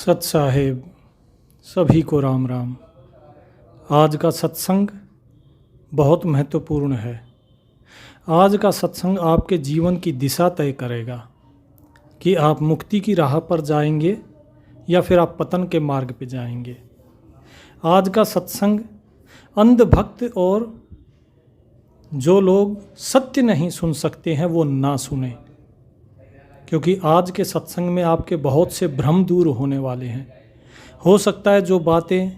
सत साहेब सभी को राम राम। आज का सत्संग बहुत महत्वपूर्ण है। आज का सत्संग आपके जीवन की दिशा तय करेगा कि आप मुक्ति की राह पर जाएंगे या फिर आप पतन के मार्ग पे जाएंगे। आज का सत्संग अंधभक्त और जो लोग सत्य नहीं सुन सकते हैं वो ना सुने, क्योंकि आज के सत्संग में आपके बहुत से भ्रम दूर होने वाले हैं। हो सकता है जो बातें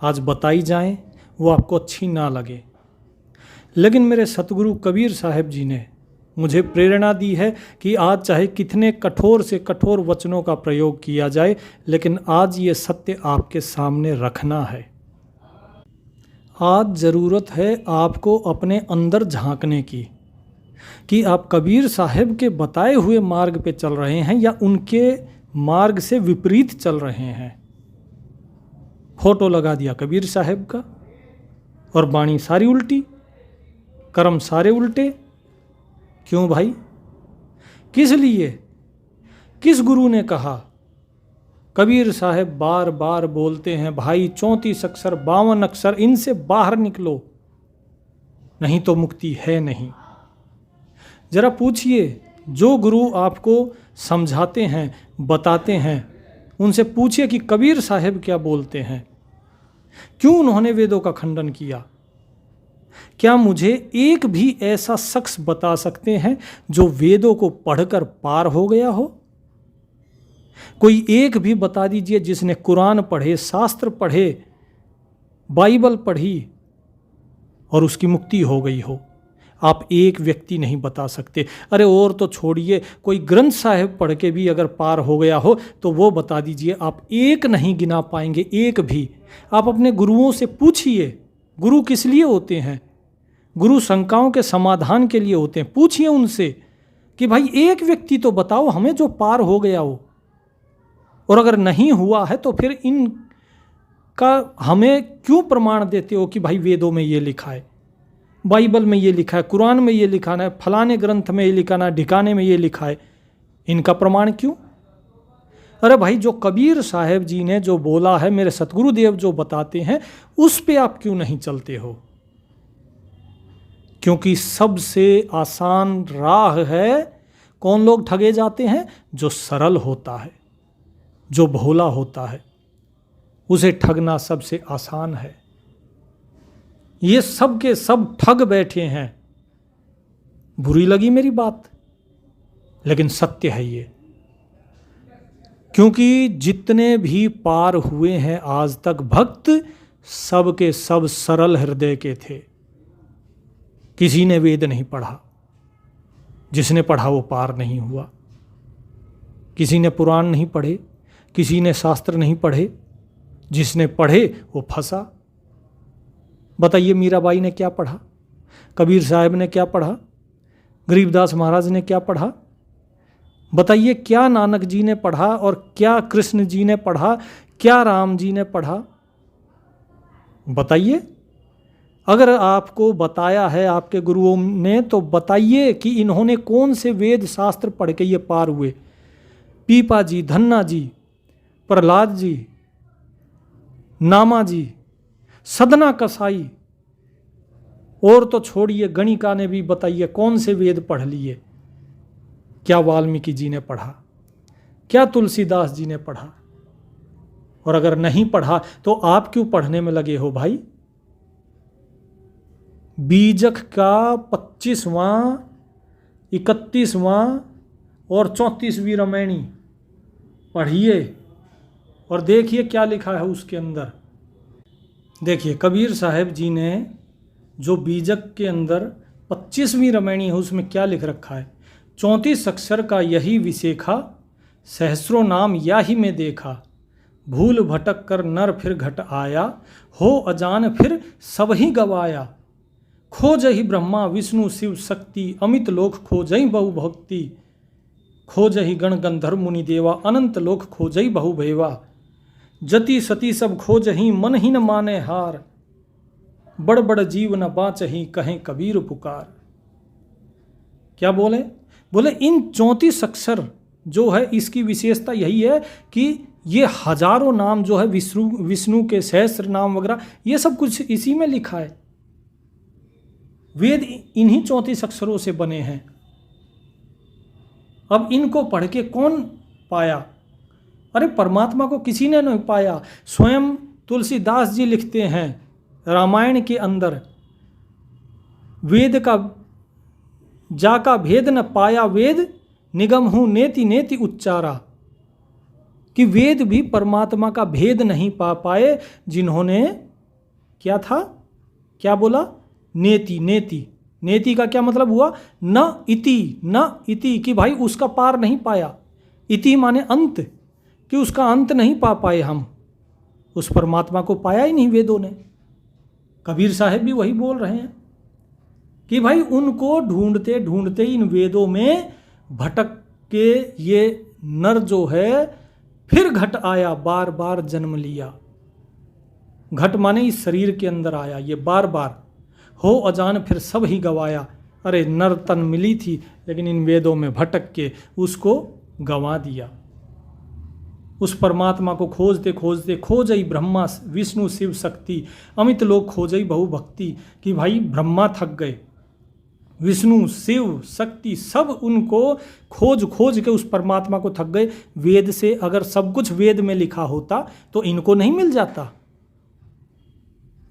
आज बताई जाएं वो आपको अच्छी ना लगे, लेकिन मेरे सतगुरु कबीर साहब जी ने मुझे प्रेरणा दी है कि आज चाहे कितने कठोर से कठोर वचनों का प्रयोग किया जाए, लेकिन आज ये सत्य आपके सामने रखना है। आज ज़रूरत है आपको अपने अंदर झांकने की कि आप कबीर साहब के बताए हुए मार्ग पे चल रहे हैं या उनके मार्ग से विपरीत चल रहे हैं। फोटो लगा दिया कबीर साहब का और बाणी सारी उल्टी, कर्म सारे उल्टे। क्यों भाई? किस लिए? किस गुरु ने कहा? कबीर साहब बार बार बोलते हैं, भाई 34 अक्षर 52 अक्षर इनसे बाहर निकलो, नहीं तो मुक्ति है नहीं। जरा पूछिए, जो गुरु आपको समझाते हैं, बताते हैं, उनसे पूछिए कि कबीर साहब क्या बोलते हैं, क्यों उन्होंने वेदों का खंडन किया। क्या मुझे एक भी ऐसा शख्स बता सकते हैं जो वेदों को पढ़कर पार हो गया हो? कोई एक भी बता दीजिए जिसने कुरान पढ़े, शास्त्र पढ़े, बाइबल पढ़ी और उसकी मुक्ति हो गई हो। आप एक व्यक्ति नहीं बता सकते। अरे और तो छोड़िए, कोई ग्रंथ साहिब पढ़ के भी अगर पार हो गया हो तो वो बता दीजिए। आप एक नहीं गिना पाएंगे, एक भी। आप अपने गुरुओं से पूछिए, गुरु किस लिए होते हैं? गुरु शंकाओं के समाधान के लिए होते हैं। पूछिए उनसे कि भाई एक व्यक्ति तो बताओ हमें जो पार हो गया हो, और अगर नहीं हुआ है तो फिर इनका हमें क्यों प्रमाण देते हो कि भाई वेदों में ये लिखा है, बाइबल में ये लिखा है, कुरान में ये लिखा है, फलाने ग्रंथ में ये लिखा है, ढिकाने में ये लिखा है। इनका प्रमाण क्यों? अरे भाई, जो कबीर साहब जी ने जो बोला है, मेरे सतगुरुदेव जो बताते हैं, उस पे आप क्यों नहीं चलते हो? क्योंकि सबसे आसान राह है, कौन लोग ठगे जाते हैं? जो सरल होता है, जो भोला होता है, उसे ठगना सबसे आसान है। ये सब के सब ठग बैठे हैं। बुरी लगी मेरी बात, लेकिन सत्य है ये। क्योंकि जितने भी पार हुए हैं आज तक भक्त, सब के सब सरल हृदय के थे। किसी ने वेद नहीं पढ़ा, जिसने पढ़ा वो पार नहीं हुआ। किसी ने पुराण नहीं पढ़े, किसी ने शास्त्र नहीं पढ़े, जिसने पढ़े वो फंसा। बताइए, मीराबाई ने क्या पढ़ा? कबीर साहब ने क्या पढ़ा? गरीबदास महाराज ने क्या पढ़ा? बताइए, क्या नानक जी ने पढ़ा और क्या कृष्ण जी ने पढ़ा, क्या राम जी ने पढ़ा? बताइए। अगर आपको बताया है आपके गुरुओं ने तो बताइए कि इन्होंने कौन से वेद शास्त्र पढ़ के ये पार हुए। पीपा जी, धन्ना जी, प्रहलाद जी, नामा जी, सदना कसाई, और तो छोड़िए गणिका ने भी बताइए कौन से वेद पढ़ लिए। क्या वाल्मीकि जी ने पढ़ा? क्या तुलसीदास जी ने पढ़ा? और अगर नहीं पढ़ा तो आप क्यों पढ़ने में लगे हो भाई? बीजक का 25वां, 31वां और 34वीं रामायणी पढ़िए और देखिए क्या लिखा है उसके अंदर। देखिए, कबीर साहब जी ने जो बीजक के अंदर 25वीं रामायणी है उसमें क्या लिख रखा है? 34 अक्षर का यही विशेखा, सहस्रों नाम या ही में देखा, भूल भटक कर नर फिर घट आया, हो अजान फिर सब ही गवाया, खोजहि ब्रह्मा विष्णु शिव शक्ति, अमित लोक खोजहि बहु भक्ति, खोजहि गण गंधर्व मुनि देवा, अनंत लोक खोजहि बहु भैवा, जति सती सब खोजहि मन ही न माने हार, बड़ बड़ जीव न बाचहि कहें कबीर पुकार। क्या बोले? बोले इन 34 अक्षर जो है इसकी विशेषता यही है कि ये हजारों नाम जो है विष्णु के सहस्त्र नाम वगैरह, ये सब कुछ इसी में लिखा है। वेद इन्हीं 34 अक्षरों से बने हैं। अब इनको पढ़ के कौन पाया? अरे परमात्मा को किसी ने नहीं पाया। स्वयं तुलसीदास जी लिखते हैं रामायण के अंदर, वेद का जाका भेद न पाया वेद, निगम हूँ नेति नेति उच्चारा, कि वेद भी परमात्मा का भेद नहीं पा पाए जिन्होंने क्या था, क्या बोला? नेति। नेति, नेति का क्या मतलब हुआ? न इति, कि भाई उसका पार नहीं पाया। इति माने अंत, कि उसका अंत नहीं पा पाए हम, उस परमात्मा को पाया ही नहीं वेदों ने। कबीर साहब भी वही बोल रहे हैं कि भाई उनको ढूंढते ढूंढते इन वेदों में भटक के ये नर जो है फिर घट आया, बार बार जन्म लिया। घट माने इस शरीर के अंदर आया, ये बार बार हो अजान फिर सब ही गवाया। अरे नर तन मिली थी, लेकिन इन वेदों में भटक के उसको गंवा दिया। उस परमात्मा को खोजते खोजते खोजई ब्रह्मा विष्णु शिव शक्ति, अमित लोग खोजई बहु भक्ति, कि भाई ब्रह्मा थक गए, विष्णु शिव शक्ति सब उनको खोज खोज के उस परमात्मा को थक गए। वेद से अगर सब कुछ वेद में लिखा होता तो इनको नहीं मिल जाता।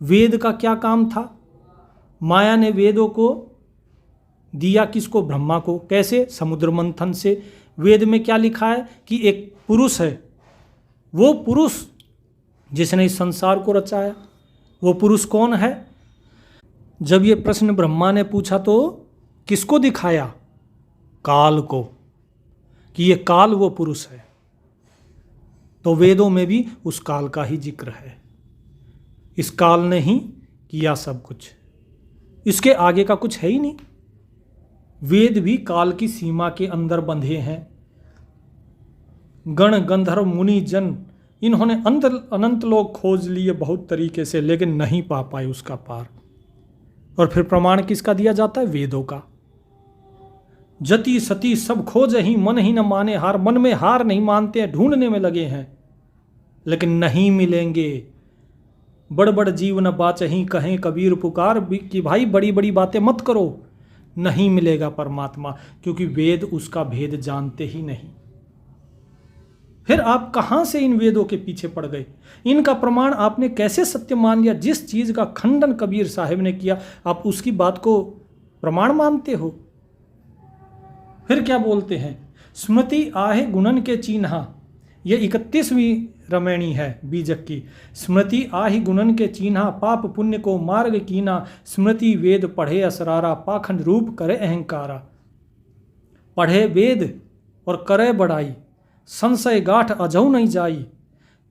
वेद का क्या काम था? माया ने वेदों को दिया किसको? ब्रह्मा को। कैसे? समुद्र मंथन से। वेद में क्या लिखा है कि एक पुरुष है, वो पुरुष जिसने इस संसार को रचाया, वो पुरुष कौन है? जब ये प्रश्न ब्रह्मा ने पूछा तो किसको दिखाया? काल को, कि ये काल वो पुरुष है। तो वेदों में भी उस काल का ही जिक्र है। इस काल ने ही किया सब कुछ, इसके आगे का कुछ है ही नहीं। वेद भी काल की सीमा के अंदर बंधे हैं। गण गंधर्व मुनि जन इन्होंने अनंत लोग खोज लिए बहुत तरीके से, लेकिन नहीं पा पाए उसका पार। और फिर प्रमाण किसका दिया जाता है? वेदों का। जति सती सब खोज ही मन ही न माने हार, मन में हार नहीं मानते हैं, ढूंढने में लगे हैं, लेकिन नहीं मिलेंगे। बड़ बड़ जीव न बाचही कहें कबीर पुकार, कि भाई बड़ी बड़ी बातें मत करो, नहीं मिलेगा परमात्मा, क्योंकि वेद उसका भेद जानते ही नहीं। फिर आप कहां से इन वेदों के पीछे पड़ गए? इनका प्रमाण आपने कैसे सत्य मान लिया? जिस चीज का खंडन कबीर साहब ने किया आप उसकी बात को प्रमाण मानते हो। फिर क्या बोलते हैं? स्मृति आहे गुणन के चिन्हा, ये 31वीं रमैणी है बीजक की। स्मृति आहि गुणन के चिन्हा, पाप पुण्य को मार्ग कीना, स्मृति वेद पढ़े असरारा, पाखंड रूप करे अहंकारा। पढ़े वेद और करे बड़ाई, संशय गाठ अजऊ नहीं जाई,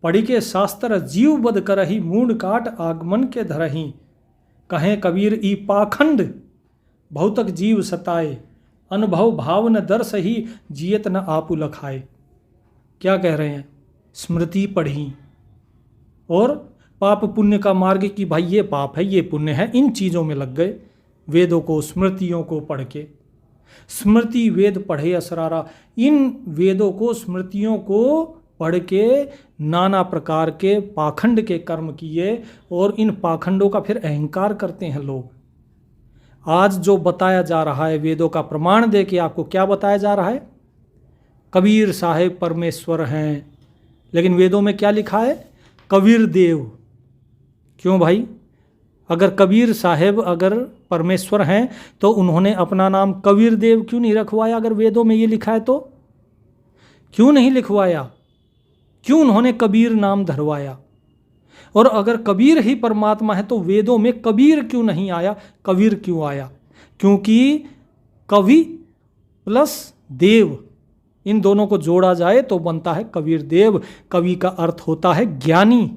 पढ़ी के शास्त्र जीव बद करही, मूड काट आगमन के धरही। कहें कबीर ई पाखंड बहुतक जीव सताए, अनुभव भाव न दर्श ही, जियत न आपु लखाए। क्या कह रहे हैं? स्मृति पढ़ी और पाप पुण्य का मार्ग, की भाई ये पाप है ये पुण्य है, इन चीज़ों में लग गए। वेदों को स्मृतियों को पढ़ के, स्मृति वेद पढ़े असरारा, इन वेदों को स्मृतियों को पढ़ के नाना प्रकार के पाखंड के कर्म किए, और इन पाखंडों का फिर अहंकार करते हैं लोग। आज जो बताया जा रहा है वेदों का प्रमाण दे के आपको क्या बताया जा रहा है? कबीर साहेब परमेश्वर हैं, लेकिन वेदों में क्या लिखा है? कबीर देव। क्यों भाई? अगर कबीर साहेब अगर परमेश्वर हैं तो उन्होंने अपना नाम कबीर देव क्यों नहीं रखवाया? अगर वेदों में ये लिखा है तो क्यों नहीं लिखवाया? क्यों उन्होंने कबीर नाम धरवाया? और अगर कबीर ही परमात्मा है तो वेदों में कबीर क्यों नहीं आया, कबीर क्यों आया? क्योंकि कवि प्लस देव, इन दोनों को जोड़ा जाए तो बनता है कबीर देव। कवि का अर्थ होता है ज्ञानी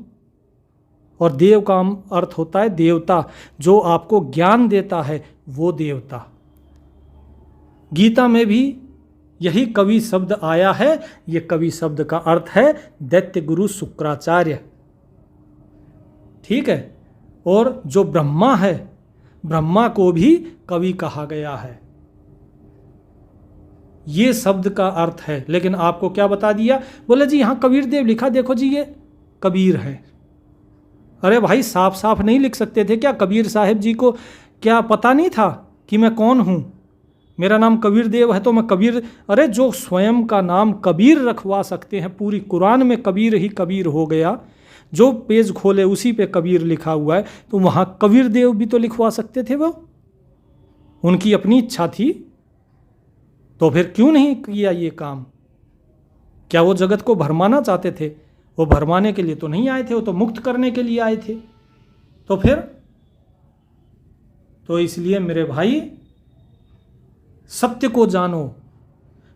और देव का अर्थ होता है देवता, जो आपको ज्ञान देता है वो देवता। गीता में भी यही कवि शब्द आया है। ये कवि शब्द का अर्थ है दैत्य गुरु शुक्राचार्य, ठीक है। और जो ब्रह्मा है, ब्रह्मा को भी कवि कहा गया है। ये शब्द का अर्थ है। लेकिन आपको क्या बता दिया, बोले जी यहाँ कबीर देव लिखा, देखो जी ये कबीर है। अरे भाई साफ साफ नहीं लिख सकते थे क्या? कबीर साहिब जी को क्या पता नहीं था कि मैं कौन हूँ? मेरा नाम कबीर देव है तो मैं कबीर। अरे जो स्वयं का नाम कबीर रखवा सकते हैं, पूरी कुरान में कबीर ही कबीर हो गया, जो पेज खोले उसी पे कबीर लिखा हुआ है, तो वहाँ कबीर देव भी तो लिखवा सकते थे। वो उनकी अपनी इच्छा थी, तो फिर क्यों नहीं किया ये काम? क्या वो जगत को भरमाना चाहते थे? वो भरमाने के लिए तो नहीं आए थे, वो तो मुक्त करने के लिए आए थे। तो फिर तो इसलिए मेरे भाई सत्य को जानो,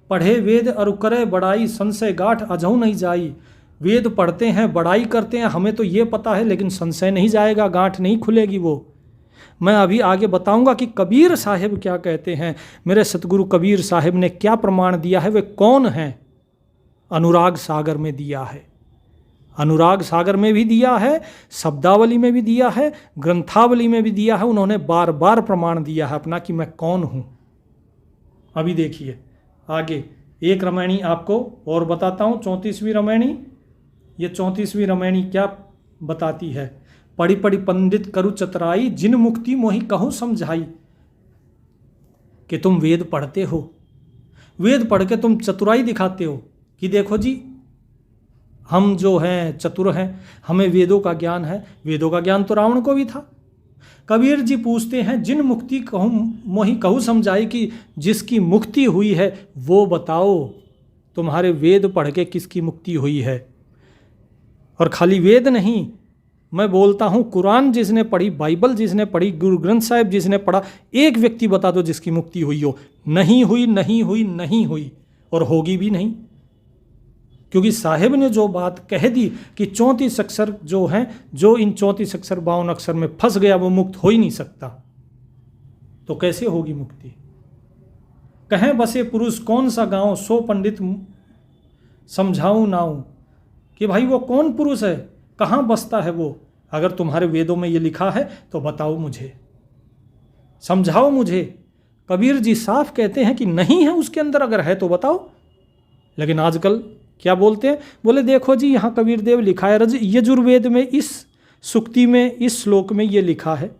पढ़े वेद अरु करे बड़ाई, संशय गाठ अजहू नहीं जाई। वेद पढ़ते हैं, बड़ाई करते हैं, हमें तो ये पता है, लेकिन संशय नहीं जाएगा, गांठ नहीं खुलेगी। वो मैं अभी आगे बताऊंगा कि कबीर साहिब क्या कहते हैं। मेरे सतगुरु कबीर साहिब ने क्या प्रमाण दिया है, वे कौन हैं? अनुराग सागर में दिया है, अनुराग सागर में भी दिया है, शब्दावली में भी दिया है, ग्रंथावली में भी दिया है। उन्होंने बार बार प्रमाण दिया है अपना कि मैं कौन हूं। अभी देखिए आगे एक रामायणी आपको और बताता हूं, 34वीं रामायणी। ये 34वीं रामायणी क्या बताती है? पढ़ी पढ़ी पंडित करु चतुराई, जिन मुक्ति मोहि कहूँ समझाई। कि तुम वेद पढ़ते हो, वेद पढ़ के तुम चतुराई दिखाते हो कि देखो जी हम जो हैं चतुर हैं, हमें वेदों का ज्ञान है। वेदों का ज्ञान तो रावण को भी था। कबीर जी पूछते हैं, जिन मुक्ति कहूँ मोहि कहूँ समझाई, कि जिसकी मुक्ति हुई है वो बताओ, तुम्हारे वेद पढ़ के किसकी मुक्ति हुई है? और खाली वेद नहीं, मैं बोलता हूँ कुरान जिसने पढ़ी, बाइबल जिसने पढ़ी, गुरु ग्रंथ साहिब जिसने पढ़ा, एक व्यक्ति बता दो जिसकी मुक्ति हुई हो। नहीं हुई, नहीं हुई, नहीं हुई, और होगी भी नहीं। क्योंकि साहिब ने जो बात कह दी कि 34 अक्षर जो हैं, जो इन 34 अक्षर 52 अक्षर में फंस गया वो मुक्त हो ही नहीं सकता। तो कैसे होगी मुक्ति? कहें बसे पुरुष कौन सा गांव, सो पंडित समझाऊं नाऊं। कि भाई वो कौन पुरुष है, कहाँ बसता है वो? अगर तुम्हारे वेदों में ये लिखा है तो बताओ मुझे, समझाओ मुझे। कबीर जी साफ कहते हैं कि नहीं है उसके अंदर, अगर है तो बताओ। लेकिन आजकल क्या बोलते हैं? बोले देखो जी यहाँ कबीर देव लिखा है, यजुर्वेद में इस सुक्ति में इस श्लोक में ये लिखा है।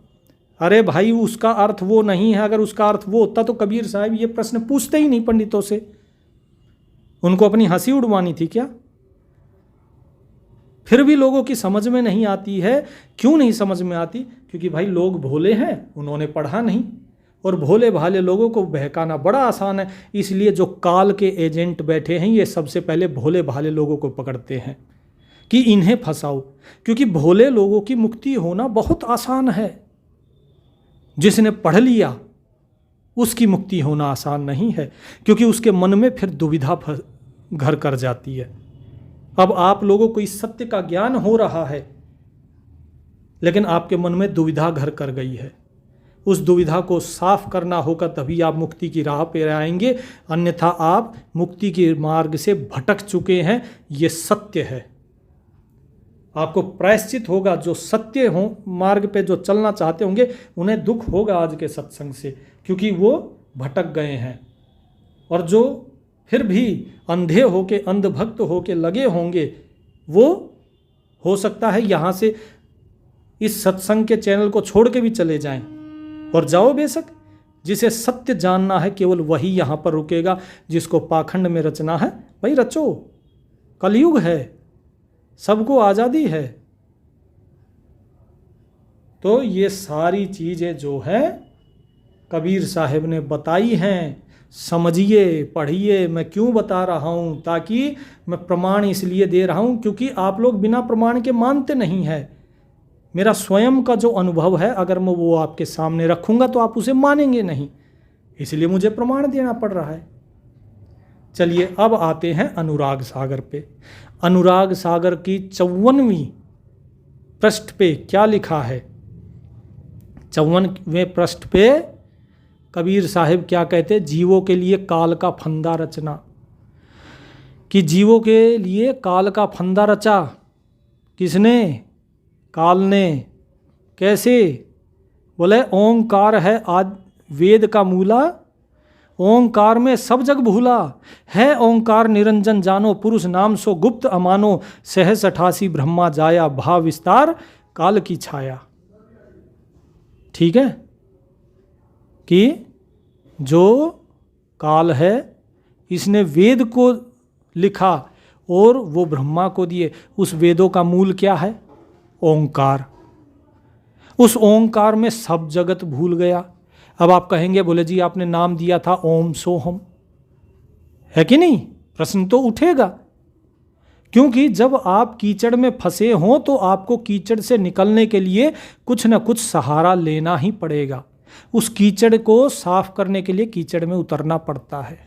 अरे भाई उसका अर्थ वो नहीं है। अगर उसका अर्थ वो होता तो कबीर साहब ये प्रश्न पूछते ही नहीं पंडितों से। उनको अपनी हंसी उड़वानी थी क्या? फिर भी लोगों की समझ में नहीं आती है। क्यों नहीं समझ में आती? क्योंकि भाई लोग भोले हैं, उन्होंने पढ़ा नहीं, और भोले भाले लोगों को बहकाना बड़ा आसान है। इसलिए जो काल के एजेंट बैठे हैं ये सबसे पहले भोले भाले लोगों को पकड़ते हैं कि इन्हें फंसाओ। क्योंकि भोले लोगों की मुक्ति होना बहुत आसान है, जिसने पढ़ लिया उसकी मुक्ति होना आसान नहीं है, क्योंकि उसके मन में फिर दुविधा घर कर जाती है। अब आप लोगों को इस सत्य का ज्ञान हो रहा है, लेकिन आपके मन में दुविधा घर कर गई है। उस दुविधा को साफ करना होगा, तभी आप मुक्ति की राह पे आएंगे। अन्यथा आप मुक्ति के मार्ग से भटक चुके हैं, ये सत्य है। आपको प्रायश्चित होगा। जो सत्य हो मार्ग पे जो चलना चाहते होंगे उन्हें दुख होगा आज के सत्संग से, क्योंकि वो भटक गए हैं। और जो फिर भी अंधे होके, अंधभक्त होके लगे होंगे, वो हो सकता है यहाँ से इस सत्संग के चैनल को छोड़ के भी चले जाएं। और जाओ बेशक, जिसे सत्य जानना है केवल वही यहाँ पर रुकेगा। जिसको पाखंड में रचना है भाई रचो, कलयुग है, सबको आज़ादी है। तो ये सारी चीज़ें जो है कबीर साहिब ने बताई हैं। समझिए, पढ़िए। मैं क्यों बता रहा हूँ? ताकि मैं प्रमाण इसलिए दे रहा हूँ क्योंकि आप लोग बिना प्रमाण के मानते नहीं हैं। मेरा स्वयं का जो अनुभव है, अगर मैं वो आपके सामने रखूँगा तो आप उसे मानेंगे नहीं, इसलिए मुझे प्रमाण देना पड़ रहा है। चलिए अब आते हैं अनुराग सागर पे। अनुराग सागर की 54वीं पृष्ठ पे क्या लिखा है? 54वें पृष्ठ पे कबीर साहिब क्या कहते? जीवों के लिए काल का फंदा रचना। कि जीवों के लिए काल का फंदा रचा किसने? काल ने। कैसे? बोले ओंकार है आज वेद का मूला, ओंकार में सब जग भूला, है ओंकार निरंजन जानो, पुरुष नाम सो गुप्त अमानो, सहस 88 ब्रह्मा जाया, भाव विस्तार काल की छाया। ठीक है, कि जो काल है इसने वेद को लिखा और वो ब्रह्मा को दिए। उस वेदों का मूल क्या है? ओंकार। उस ओंकार में सब जगत भूल गया। अब आप कहेंगे, बोले जी आपने नाम दिया था ओम सोहम, है कि नहीं? प्रश्न तो उठेगा, क्योंकि जब आप कीचड़ में फंसे हों तो आपको कीचड़ से निकलने के लिए कुछ न कुछ सहारा लेना ही पड़ेगा। उस कीचड़ को साफ करने के लिए कीचड़ में उतरना पड़ता है।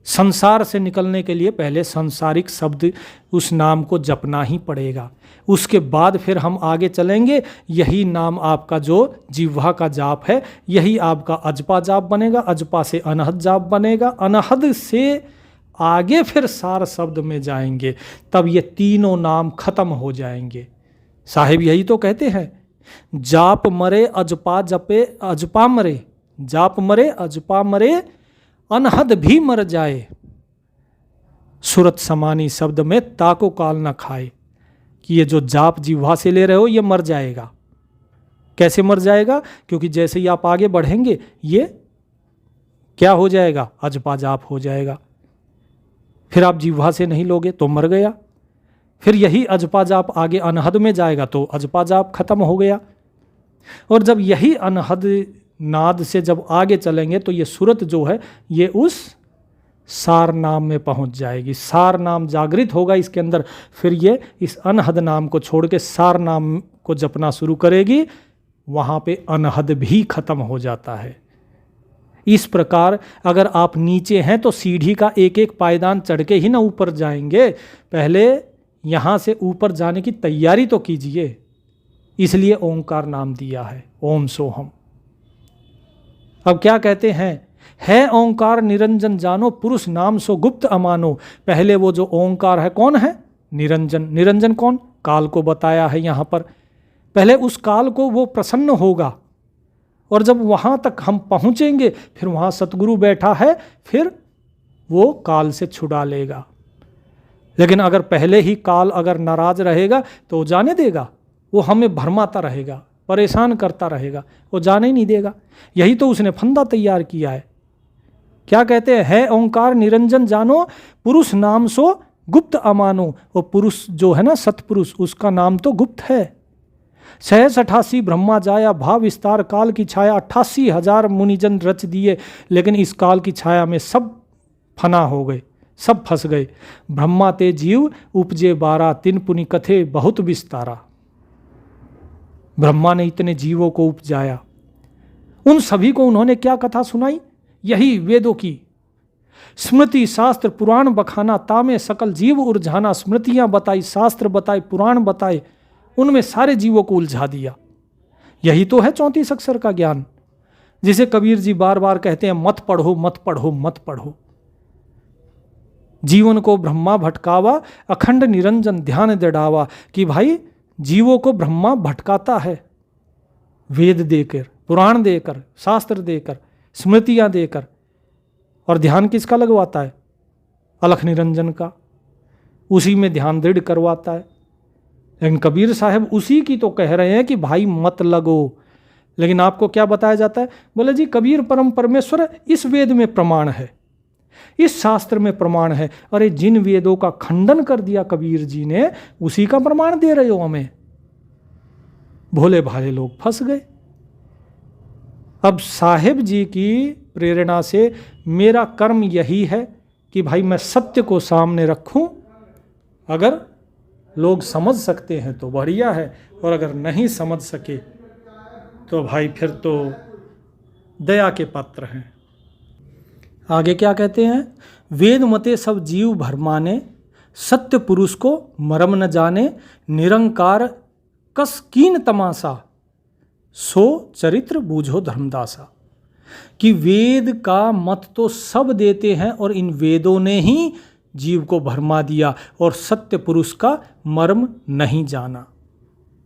संसार से निकलने के लिए पहले सांसारिक शब्द उस नाम को जपना ही पड़ेगा, उसके बाद फिर हम आगे चलेंगे। यही नाम आपका जो जिह्वा का जाप है, यही आपका अजपा जाप बनेगा, अजपा से अनहद जाप बनेगा, अनहद से आगे फिर सार शब्द में जाएंगे, तब ये तीनों नाम खत्म हो जाएंगे। साहिब यही तो कहते हैं, जाप मरे अजपा जपे अजपा मरे, जाप मरे अजपा मरे, अनहद भी मर जाए, सुरत समानी शब्द में ताको काल न खाए। कि ये जो जाप जिह्वा से ले रहे हो ये मर जाएगा। कैसे मर जाएगा? क्योंकि जैसे ही आप आगे बढ़ेंगे ये क्या हो जाएगा? अजपा जाप हो जाएगा। फिर आप जिह्वा से नहीं लोगे तो मर गया। फिर यही अजपा जाप आगे अनहद में जाएगा तो अजपा जाप खत्म हो गया। और जब यही अनहद नाद से जब आगे चलेंगे तो ये सूरत जो है ये उस सार नाम में पहुंच जाएगी। सार नाम जागृत होगा इसके अंदर, फिर ये इस अनहद नाम को छोड़ के सार नाम को जपना शुरू करेगी। वहाँ पे अनहद भी खत्म हो जाता है। इस प्रकार अगर आप नीचे हैं तो सीढ़ी का एक एक पायदान चढ़ के ही ना ऊपर जाएंगे, पहले यहाँ से ऊपर जाने की तैयारी तो कीजिए। इसलिए ओंकार नाम दिया है, ओम सोहम। अब क्या कहते हैं? है ओंकार निरंजन जानो, पुरुष नाम सो गुप्त अमानो। पहले वो जो ओंकार है कौन है? निरंजन। निरंजन कौन? काल को बताया है यहाँ पर। पहले उस काल को वो प्रसन्न होगा, और जब वहाँ तक हम पहुँचेंगे फिर वहाँ सतगुरु बैठा है, फिर वो काल से छुड़ा लेगा। लेकिन अगर पहले ही काल अगर नाराज रहेगा तो जाने देगा? वो हमें भरमाता रहेगा, परेशान करता रहेगा, वो जाने ही नहीं देगा। यही तो उसने फंदा तैयार किया है। क्या कहते हैं? है ओंकार निरंजन जानो, पुरुष नाम सो गुप्त अमानो। वो पुरुष जो है ना, सतपुरुष, उसका नाम तो गुप्त है। सहस 88 ब्रह्मा जाया, भाव विस्तार काल की छाया। 88,000 मुनिजन रच दिए, लेकिन इस काल की छाया में सब फना हो गए, सब फंस गए। ब्रह्मा ते जीव उपजे 12, तिन पुनि कथे बहुत विस्तारा। ब्रह्मा ने इतने जीवों को उपजाया, उन सभी को उन्होंने क्या कथा सुनाई? यही वेदों की स्मृति शास्त्र पुराण बखाना, तामे सकल जीव उलझाना। स्मृतियां बताई, शास्त्र बताए, पुराण बताए, उनमें सारे जीवों को उलझा दिया। यही तो है 34 अक्षर का ज्ञान, जिसे कबीर जी बार बार कहते हैं, मत पढ़ो मत पढ़ो मत पढ़ो। जीवन को ब्रह्मा भटकावा, अखंड निरंजन ध्यान दृढ़ावा। कि भाई जीवों को ब्रह्मा भटकाता है, वेद देकर, पुराण देकर, शास्त्र देकर, स्मृतियां देकर, और ध्यान किसका लगवाता है? अलख निरंजन का। उसी में ध्यान दृढ़ करवाता है। लेकिन कबीर साहब उसी की तो कह रहे हैं कि भाई मत लगो। लेकिन आपको क्या बताया जाता है? बोले जी कबीर परम परमेश्वर इस वेद में प्रमाण है, इस शास्त्र में प्रमाण है। अरे जिन वेदों का खंडन कर दिया कबीर जी ने, उसी का प्रमाण दे रहे हो हमें। भोले भाले लोग फंस गए। अब साहिब जी की प्रेरणा से मेरा कर्म यही है कि भाई मैं सत्य को सामने रखूं। अगर लोग समझ सकते हैं तो बढ़िया है, और अगर नहीं समझ सके तो भाई फिर तो दया के पात्र हैं। आगे क्या कहते हैं? वेद मते सब जीव भरमाने, सत्य पुरुष को मरम न जाने। निरंकार कस कीन तमाशा, सो चरित्र बूझो धर्मदासा। कि वेद का मत तो सब देते हैं, और इन वेदों ने ही जीव को भरमा दिया, और सत्य पुरुष का मर्म नहीं जाना।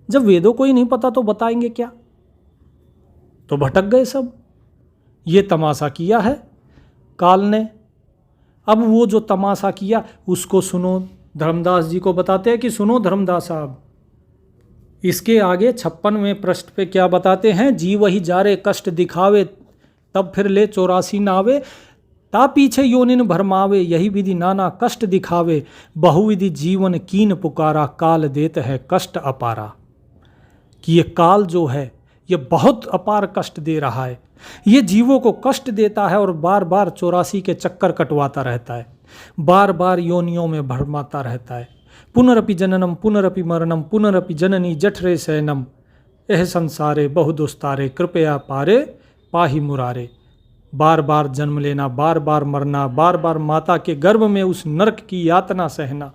जब वेदों को ही नहीं पता तो बताएंगे क्या? तो भटक गए सब। ये तमाशा किया है काल ने। अब वो जो तमाशा किया उसको सुनो। धर्मदास जी को बताते हैं कि सुनो धर्मदास साहब, इसके आगे 56वें पृष्ठ पे क्या बताते हैं, जीव ही जारे कष्ट दिखावे, तब फिर ले 84 नावे, ता पीछे योनिन भरमावे, यही विधि नाना कष्ट दिखावे, बहुविधि जीवन कीन पुकारा, काल देत है कष्ट अपारा। कि ये काल जो है ये बहुत अपार कष्ट दे रहा है, ये जीवों को कष्ट देता है और बार बार 84 के चक्कर कटवाता रहता है, बार बार योनियों में भरमाता रहता है। पुनरपि जननम पुनरपि मरणम पुनरपि जननी जठरे शयनम, एह संसारे बहु दुस्तारे, कृपया पारे पाही मुरारे। बार बार जन्म लेना, बार बार मरना, बार बार माता के गर्भ में उस नरक की यातना सहना,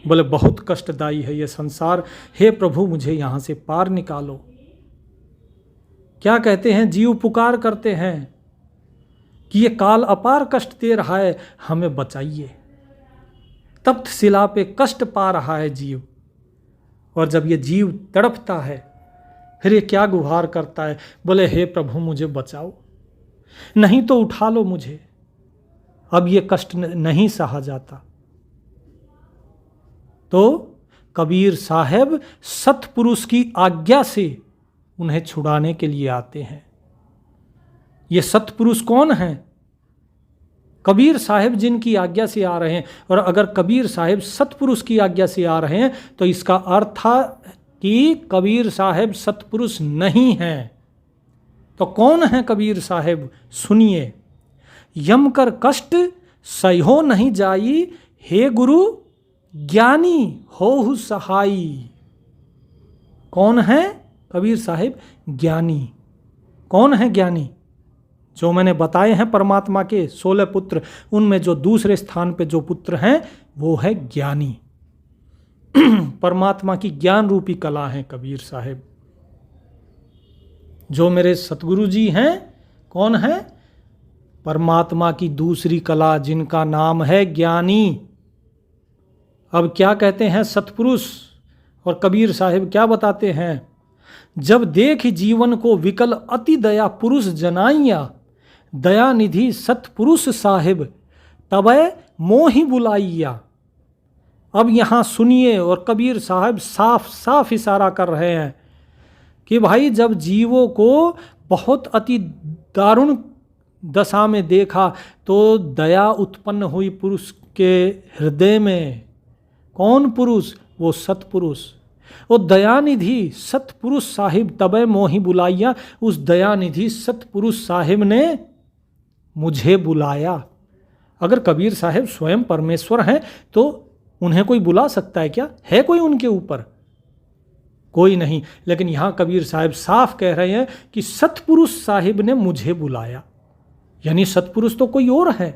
बोले बहुत कष्टदायी है ये संसार, हे प्रभु मुझे यहाँ से पार निकालो। क्या कहते हैं, जीव पुकार करते हैं कि ये काल अपार कष्ट दे रहा है, हमें बचाइए। तप्त शिला पे कष्ट पा रहा है जीव, और जब ये जीव तड़पता है फिर ये क्या गुहार करता है, बोले हे प्रभु मुझे बचाओ, नहीं तो उठा लो मुझे, अब ये कष्ट नहीं सहा जाता। तो कबीर साहब सतपुरुष की आज्ञा से उन्हें छुड़ाने के लिए आते हैं। ये सतपुरुष कौन हैं? कबीर साहब जिनकी आज्ञा से आ रहे हैं। और अगर कबीर साहब सतपुरुष की आज्ञा से आ रहे हैं तो इसका अर्थ था कि कबीर साहब सतपुरुष नहीं हैं। तो कौन है कबीर साहब? सुनिए, यम कर कष्ट सहो नहीं जाई, हे गुरु ज्ञानी होहु सहाई। कौन है कबीर साहब? ज्ञानी। कौन है ज्ञानी? जो मैंने बताए हैं परमात्मा के 16 पुत्र, उनमें जो दूसरे स्थान पे जो पुत्र हैं वो है ज्ञानी। परमात्मा की ज्ञान रूपी कला है कबीर साहब। जो मेरे सतगुरु जी हैं, कौन है? परमात्मा की दूसरी कला, जिनका नाम है ज्ञानी। अब क्या कहते हैं सतपुरुष और कबीर साहब क्या बताते हैं? जब देख जीवन को विकल अति दया पुरुष जनाइया, दया निधि सतपुरुष साहिब तबै मोहि बुलाइया। अब यहाँ सुनिए, और कबीर साहब साफ साफ इशारा कर रहे हैं कि भाई जब जीवों को बहुत अति दारुण दशा में देखा तो दया उत्पन्न हुई पुरुष के हृदय में। कौन पुरुष? वो सतपुरुष। वो दयानिधि सतपुरुष साहिब तबै मोहि बुलाइया, उस दयानिधि सतपुरुष साहिब ने मुझे बुलाया। अगर कबीर साहब स्वयं परमेश्वर हैं तो उन्हें कोई बुला सकता है क्या? है कोई उनके ऊपर? कोई नहीं। लेकिन यहाँ कबीर साहब साफ कह रहे हैं कि सतपुरुष साहिब ने मुझे बुलाया, यानी सतपुरुष तो कोई और है।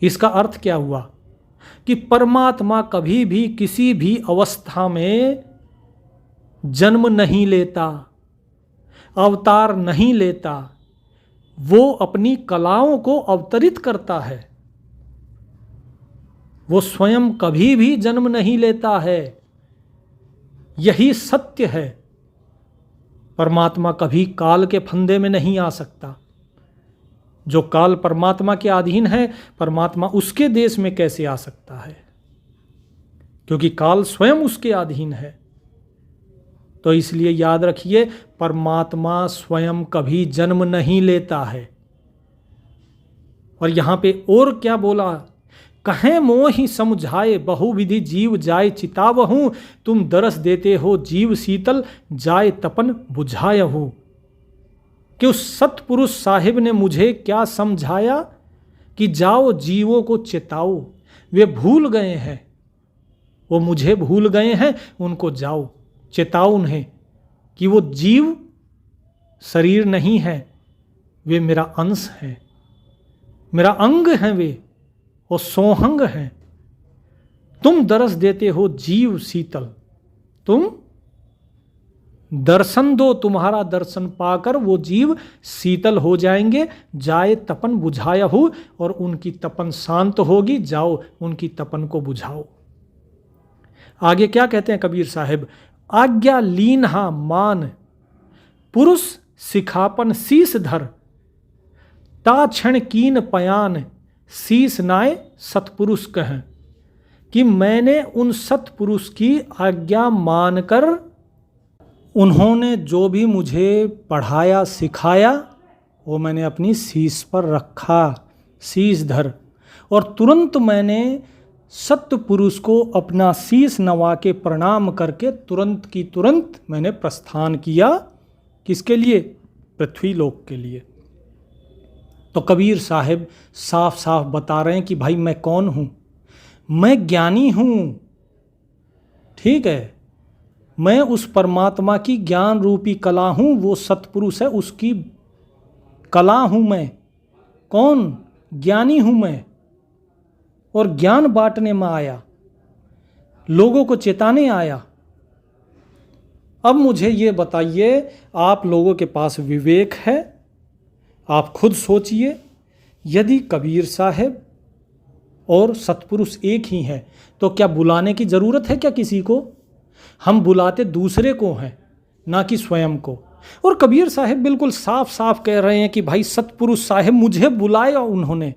इसका अर्थ क्या हुआ कि परमात्मा कभी भी किसी भी अवस्था में जन्म नहीं लेता, अवतार नहीं लेता, वो अपनी कलाओं को अवतरित करता है। वो स्वयं कभी भी जन्म नहीं लेता है, यही सत्य है। परमात्मा कभी काल के फंदे में नहीं आ सकता। जो काल परमात्मा के अधीन है, परमात्मा उसके देश में कैसे आ सकता है? क्योंकि काल स्वयं उसके अधीन है। तो इसलिए याद रखिए, परमात्मा स्वयं कभी जन्म नहीं लेता है। और यहाँ पे और क्या बोला? कहें मोहि समझाए बहुविधि जीव जाय चितावहूँ, तुम दरस देते हो जीव शीतल जाय तपन बुझायहूँ। कि उस सतपुरुष साहिब ने मुझे क्या समझाया कि जाओ जीवों को चेताओ, वे भूल गए हैं, वो मुझे भूल गए हैं, उनको जाओ चेताओ उन्हें कि वो जीव शरीर नहीं है, वे मेरा अंश है, मेरा अंग हैं, वे वो सोहंग हैं। तुम दरस देते हो जीव शीतल, तुम दर्शन दो, तुम्हारा दर्शन पाकर वो जीव शीतल हो जाएंगे। जाए तपन बुझाया हो, और उनकी तपन शांत होगी, जाओ उनकी तपन को बुझाओ। आगे क्या कहते हैं कबीर साहब? आज्ञा लीन्हा मान पुरुष सिखापन शीस धर, ता क्षण कीन पयान शीस नाय सतपुरुष कहें, कि मैंने उन सतपुरुष की आज्ञा मानकर उन्होंने जो भी मुझे पढ़ाया सिखाया वो मैंने अपनी शीस पर रखा, शीस धर, और तुरंत मैंने सतपुरुष को अपना शीस नवा के प्रणाम करके तुरंत की तुरंत मैंने प्रस्थान किया। किसके लिए? पृथ्वी लोक के लिए। तो कबीर साहब साफ साफ बता रहे हैं कि भाई मैं कौन हूँ? मैं ज्ञानी हूँ, ठीक है। मैं उस परमात्मा की ज्ञान रूपी कला हूँ, वो सतपुरुष है उसकी कला हूँ मैं। कौन? ज्ञानी हूँ मैं, और ज्ञान बांटने में आया, लोगों को चेताने आया। अब मुझे ये बताइए, आप लोगों के पास विवेक है? आप खुद सोचिए, यदि कबीर साहब और सतपुरुष एक ही हैं तो क्या बुलाने की ज़रूरत है क्या किसी को? हम बुलाते दूसरे को हैं, ना कि स्वयं को। और कबीर साहब बिल्कुल साफ साफ कह रहे हैं कि भाई सतपुरुष साहब मुझे बुलाया उन्होंने।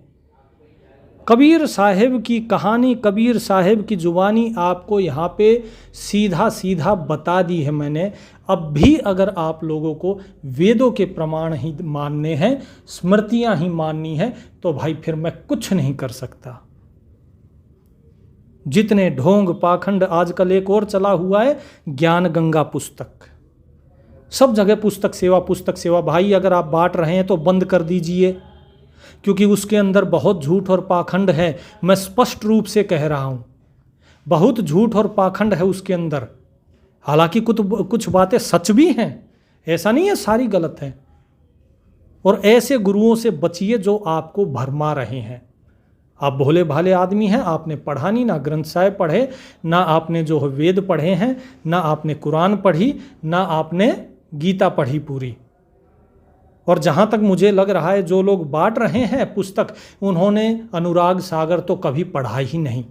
कबीर साहब की कहानी, कबीर साहब की जुबानी आपको यहाँ पे सीधा सीधा बता दी है मैंने। अब भी अगर आप लोगों को वेदों के प्रमाण ही मानने हैं, स्मृतियाँ ही माननी है, तो भाई फिर मैं कुछ नहीं कर सकता। जितने ढोंग पाखंड, आजकल एक और चला हुआ है ज्ञान गंगा पुस्तक, सब जगह पुस्तक सेवा पुस्तक सेवा। भाई अगर आप बांट रहे हैं तो बंद कर दीजिए, क्योंकि उसके अंदर बहुत झूठ और पाखंड है। मैं स्पष्ट रूप से कह रहा हूँ, बहुत झूठ और पाखंड है उसके अंदर। हालांकि कुछ बातें सच भी हैं, ऐसा नहीं है सारी गलत हैं। और ऐसे गुरुओं से बचिए जो आपको भरमा रहे हैं। आप भोले भाले आदमी हैं, आपने पढ़ा नहीं, ना ग्रंथ साहिब पढ़े, ना आपने जो वेद पढ़े हैं, ना आपने कुरान पढ़ी, ना आपने गीता पढ़ी पूरी। और जहाँ तक मुझे लग रहा है जो लोग बांट रहे हैं पुस्तक, उन्होंने अनुराग सागर तो कभी पढ़ा ही नहीं,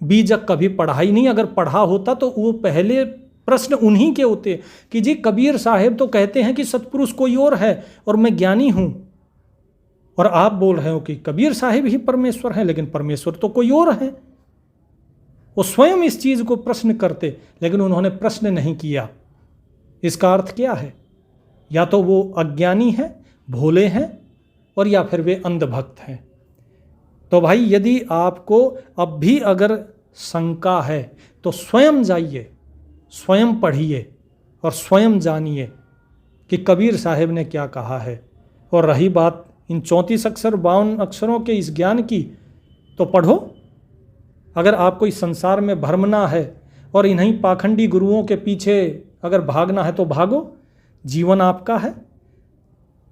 बीजक कभी पढ़ा ही नहीं। अगर पढ़ा होता तो वो पहले प्रश्न उन्हीं के होते कि जी कबीर साहब तो कहते हैं कि सतपुरुष कोई और है और मैं ज्ञानी हूँ, और आप बोल रहे हो कि कबीर साहब ही परमेश्वर हैं, लेकिन परमेश्वर तो कोई और है। वो स्वयं इस चीज़ को प्रश्न करते, लेकिन उन्होंने प्रश्न नहीं किया। इसका अर्थ क्या है? या तो वो अज्ञानी हैं, भोले हैं, और या फिर वे अंधभक्त हैं। तो भाई यदि आपको अब भी अगर शंका है तो स्वयं जाइए, स्वयं पढ़िए और स्वयं जानिए कि कबीर साहब ने क्या कहा है। और रही बात इन 34 अक्षर 52 अक्षरों के इस ज्ञान की, तो पढ़ो। अगर आपको इस संसार में भ्रमना है और इन्हीं पाखंडी गुरुओं के पीछे अगर भागना है तो भागो, जीवन आपका है।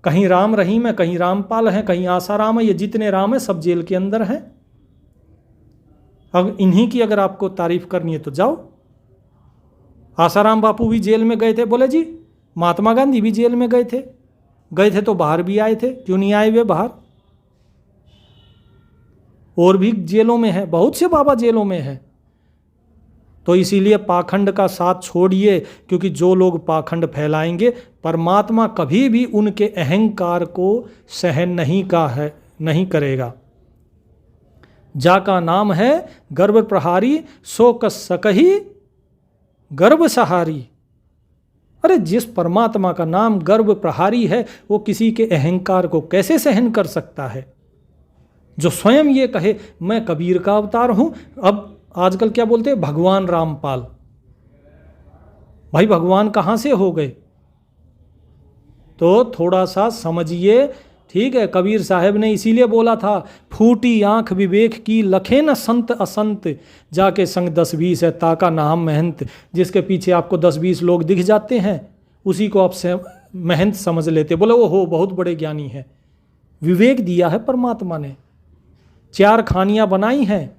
कहीं राम रहीम है, कहीं रामपाल है, कहीं आसाराम है, ये जितने राम है सब जेल के अंदर हैं। अब इन्हीं की अगर आपको तारीफ करनी है तो जाओ। आसाराम बापू भी जेल में गए थे, बोले जी। महात्मा गांधी भी जेल में गए थे तो बाहर भी आए थे, क्यों नहीं आए वे बाहर? और भी जेलों में है, बहुत से बाबा जेलों में है। तो इसीलिए पाखंड का साथ छोड़िए, क्योंकि जो लोग पाखंड फैलाएंगे, परमात्मा कभी भी उनके अहंकार को सहन नहीं करेगा। जाका नाम है गर्भ प्रहारी, सो कस सकही गर्भ सहारी। अरे जिस परमात्मा का नाम गर्भ प्रहारी है, वो किसी के अहंकार को कैसे सहन कर सकता है? जो स्वयं ये कहे मैं कबीर का अवतार हूं। अब आजकल क्या बोलते हैं? भगवान रामपाल। भाई भगवान कहाँ से हो गए? तो थोड़ा सा समझिए, ठीक है। कबीर साहब ने इसीलिए बोला था, फूटी आंख विवेक की लखे न संत असंत, जाके संग 10-20 है ताका नाम महंत। जिसके पीछे आपको 10-20 लोग दिख जाते हैं, उसी को आप महंत समझ लेते, बोले वो हो बहुत बड़े ज्ञानी है। विवेक दिया है परमात्मा ने, 4 खानियां बनाई हैं,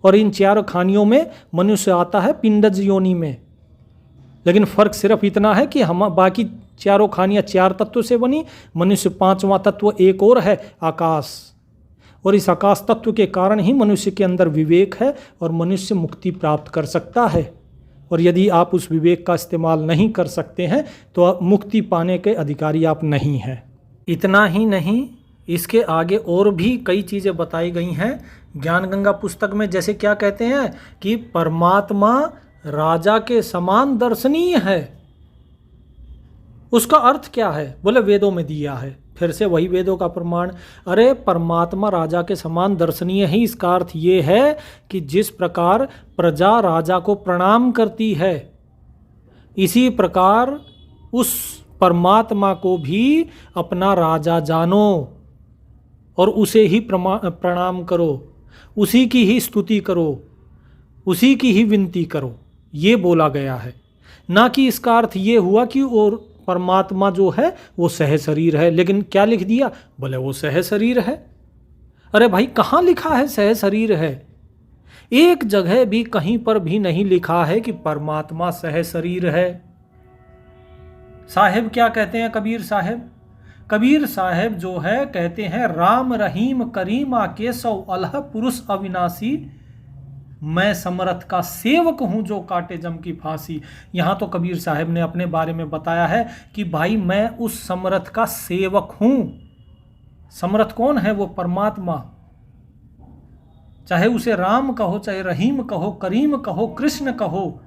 और इन 4 खानियों में मनुष्य आता है पिंडज योनि में। लेकिन फर्क सिर्फ इतना है कि हम बाकी 4 खानियां 4 तत्व से बनी, मनुष्य 5वां तत्व एक और है, आकाश। और इस आकाश तत्व के कारण ही मनुष्य के अंदर विवेक है और मनुष्य मुक्ति प्राप्त कर सकता है। और यदि आप उस विवेक का इस्तेमाल नहीं कर सकते हैं तो मुक्ति पाने के अधिकारी आप नहीं हैं। इतना ही नहीं, इसके आगे और भी कई चीज़ें बताई गई हैं ज्ञान गंगा पुस्तक में। जैसे क्या कहते हैं कि परमात्मा राजा के समान दर्शनीय है। उसका अर्थ क्या है? बोले वेदों में दिया है। फिर से वही वेदों का प्रमाण। अरे परमात्मा राजा के समान दर्शनीय ही, इसका अर्थ ये है कि जिस प्रकार प्रजा राजा को प्रणाम करती है, इसी प्रकार उस परमात्मा को भी अपना राजा जानो और उसे ही प्रणाम करो, उसी की ही स्तुति करो, उसी की ही विनती करो, ये बोला गया है। ना कि इसका अर्थ ये हुआ कि और परमात्मा जो है वो सह शरीर है। लेकिन क्या लिख दिया? बोले वो सह शरीर है। अरे भाई कहाँ लिखा है सह शरीर है? एक जगह भी कहीं पर भी नहीं लिखा है कि परमात्मा सह शरीर है। साहेब क्या कहते हैं कबीर साहेब? कबीर साहेब जो है कहते हैं, राम रहीम करीम केशव अलह पुरुष अविनाशी, मैं समरथ का सेवक हूं जो काटे जम की फांसी। यहां तो कबीर साहब ने अपने बारे में बताया है कि भाई मैं उस समरथ का सेवक हूं। समरथ कौन है? वो परमात्मा। चाहे उसे राम कहो, चाहे रहीम कहो, करीम कहो, कृष्ण कहो,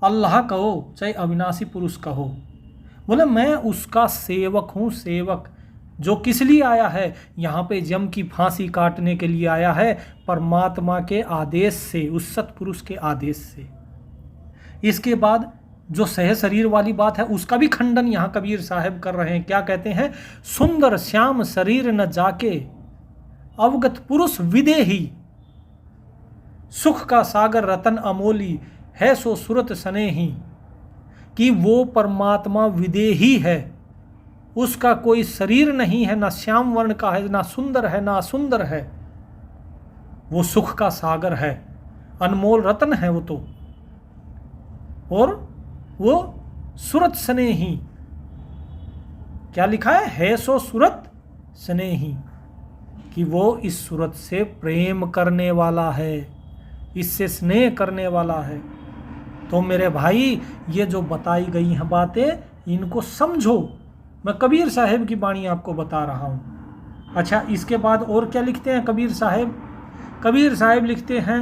अल्लाह कहो, चाहे अविनाशी पुरुष कहो। बोले मैं उसका सेवक हूं। सेवक जो किस लिए आया है? यहाँ पे जम की फांसी काटने के लिए आया है, परमात्मा के आदेश से, उस सत्पुरुष के आदेश से। इसके बाद जो सह शरीर वाली बात है उसका भी खंडन यहाँ कबीर साहब कर रहे हैं। क्या कहते हैं? सुंदर श्याम शरीर न जाके अवगत पुरुष विदेही, सुख का सागर रतन अमोली है सो सुरत स्नेही। कि वो परमात्मा विदेही है, उसका कोई शरीर नहीं है, ना श्याम वर्ण का है, ना सुंदर है, ना असुंदर है। वो सुख का सागर है, अनमोल रतन है वो तो। और वो सुरत स्नेही, क्या लिखा है सो सुरत स्नेही, कि वो इस सूरत से प्रेम करने वाला है, इससे स्नेह करने वाला है। तो मेरे भाई ये जो बताई गई हैं बातें इनको समझो। मैं कबीर साहब की वाणी आपको बता रहा हूँ। अच्छा, इसके बाद और क्या लिखते हैं कबीर साहब? कबीर साहब लिखते हैं,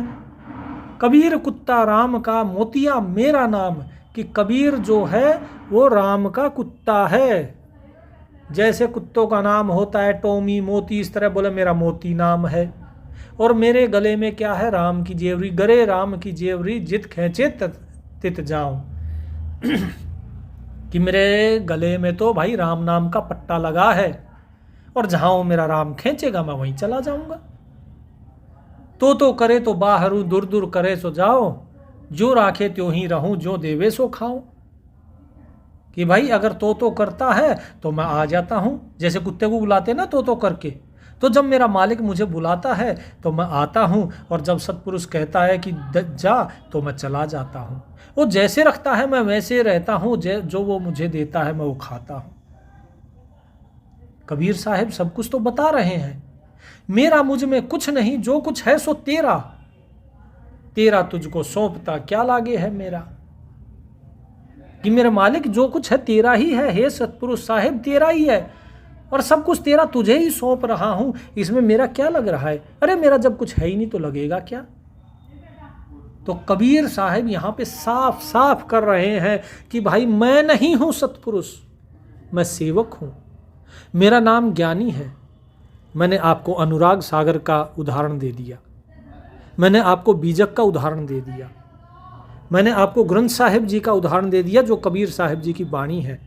कबीर कुत्ता राम का मोतिया मेरा नाम। कि कबीर जो है वो राम का कुत्ता है। जैसे कुत्तों का नाम होता है टोमी, मोती, इस तरह बोले मेरा मोती नाम है। और मेरे गले में क्या है? राम की जेवरी। गरे राम की जेवरी जित खींचे तित जाऊं। कि मेरे गले में तो भाई राम नाम का पट्टा लगा है, और जहां वो मेरा राम खींचेगा मैं वहीं चला जाऊंगा। तो करे तो बाहरू, दूर दूर करे सो जाओ, जो राखे त्यों ही रहूं, जो देवे सो खाऊं। कि भाई अगर तो करता है तो मैं आ जाता हूं। जैसे कुत्ते को बुलाते ना तो करके, तो जब मेरा मालिक मुझे बुलाता है तो मैं आता हूं, और जब सत्पुरुष कहता है कि जा तो मैं चला जाता हूं। वो जैसे रखता है मैं वैसे रहता हूं, जो वो मुझे देता है मैं वो खाता हूं। कबीर साहब सब कुछ तो बता रहे हैं। मेरा मुझ में कुछ नहीं, जो कुछ है सो तेरा, तेरा तुझको सौंपता क्या लागे है मेरा। कि मेरे मालिक जो कुछ है तेरा ही है, हे सत्पुरुष साहेब तेरा ही है, और सब कुछ तेरा तुझे ही सौंप रहा हूं, इसमें मेरा क्या लग रहा है? अरे मेरा जब कुछ है ही नहीं तो लगेगा क्या? तो कबीर साहब यहाँ पे साफ साफ कर रहे हैं कि भाई मैं नहीं हूं सत्पुरुष, मैं सेवक हूं। मेरा नाम ज्ञानी है। मैंने आपको अनुराग सागर का उदाहरण दे दिया, मैंने आपको बीजक का उदाहरण दे दिया, मैंने आपको ग्रंथ साहिब जी का उदाहरण दे दिया जो कबीर साहब जी की वाणी है।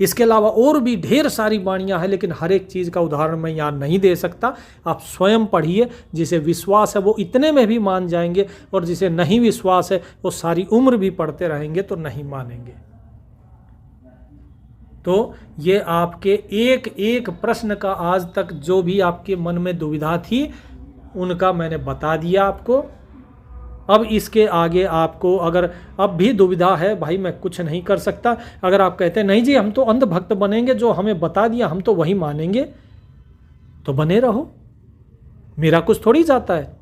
इसके अलावा और भी ढेर सारी वाणियाँ हैं, लेकिन हर एक चीज़ का उदाहरण मैं यहाँ नहीं दे सकता। आप स्वयं पढ़िए, जिसे विश्वास है वो इतने में भी मान जाएंगे, और जिसे नहीं विश्वास है वो सारी उम्र भी पढ़ते रहेंगे तो नहीं मानेंगे। तो ये आपके एक एक प्रश्न का आज तक जो भी आपके मन में दुविधा थी उनका मैंने बता दिया आपको। अब इसके आगे आपको अगर अब भी दुविधा है, भाई मैं कुछ नहीं कर सकता। अगर आप कहते हैं नहीं जी हम तो अंधभक्त बनेंगे, जो हमें बता दिया हम तो वही मानेंगे, तो बने रहो, मेरा कुछ थोड़ी जाता है।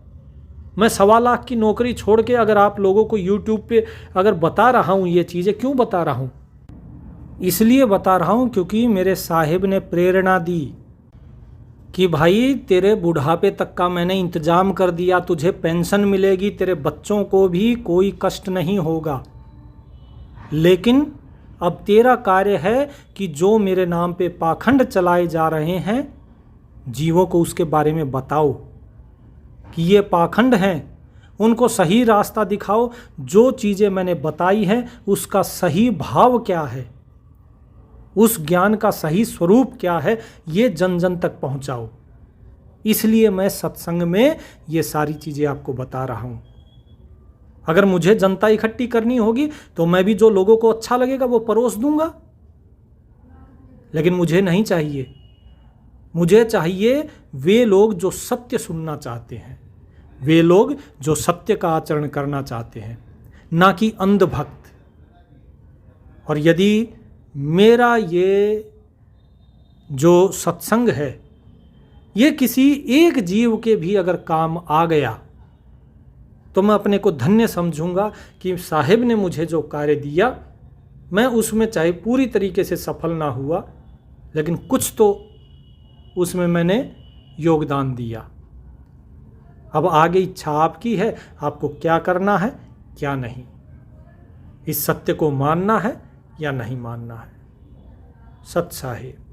मैं 1.25 लाख की नौकरी छोड़ के अगर आप लोगों को YouTube पे अगर बता रहा हूँ ये चीज़ें, क्यों बता रहा हूँ? इसलिए बता रहा हूँ क्योंकि मेरे साहिब ने प्रेरणा दी। कि भाई तेरे बुढ़ापे तक का मैंने इंतजाम कर दिया, तुझे पेंशन मिलेगी, तेरे बच्चों को भी कोई कष्ट नहीं होगा, लेकिन अब तेरा कार्य है कि जो मेरे नाम पे पाखंड चलाए जा रहे हैं जीवों को उसके बारे में बताओ कि ये पाखंड हैं, उनको सही रास्ता दिखाओ, जो चीज़ें मैंने बताई हैं उसका सही भाव क्या है, उस ज्ञान का सही स्वरूप क्या है, ये जन जन तक पहुंचाओ। इसलिए मैं सत्संग में ये सारी चीज़ें आपको बता रहा हूं। अगर मुझे जनता इकट्ठी करनी होगी तो मैं भी जो लोगों को अच्छा लगेगा वो परोस दूंगा, लेकिन मुझे नहीं चाहिए। मुझे चाहिए वे लोग जो सत्य सुनना चाहते हैं, वे लोग जो सत्य का आचरण करना चाहते हैं, ना कि अंधभक्त। और यदि मेरा ये जो सत्संग है ये किसी एक जीव के भी अगर काम आ गया तो मैं अपने को धन्य समझूंगा कि साहिब ने मुझे जो कार्य दिया मैं उसमें चाहे पूरी तरीके से सफल ना हुआ, लेकिन कुछ तो उसमें मैंने योगदान दिया। अब आगे इच्छा आपकी है, आपको क्या करना है क्या नहीं, इस सत्य को मानना है या नहीं मानना है। सत साहिब।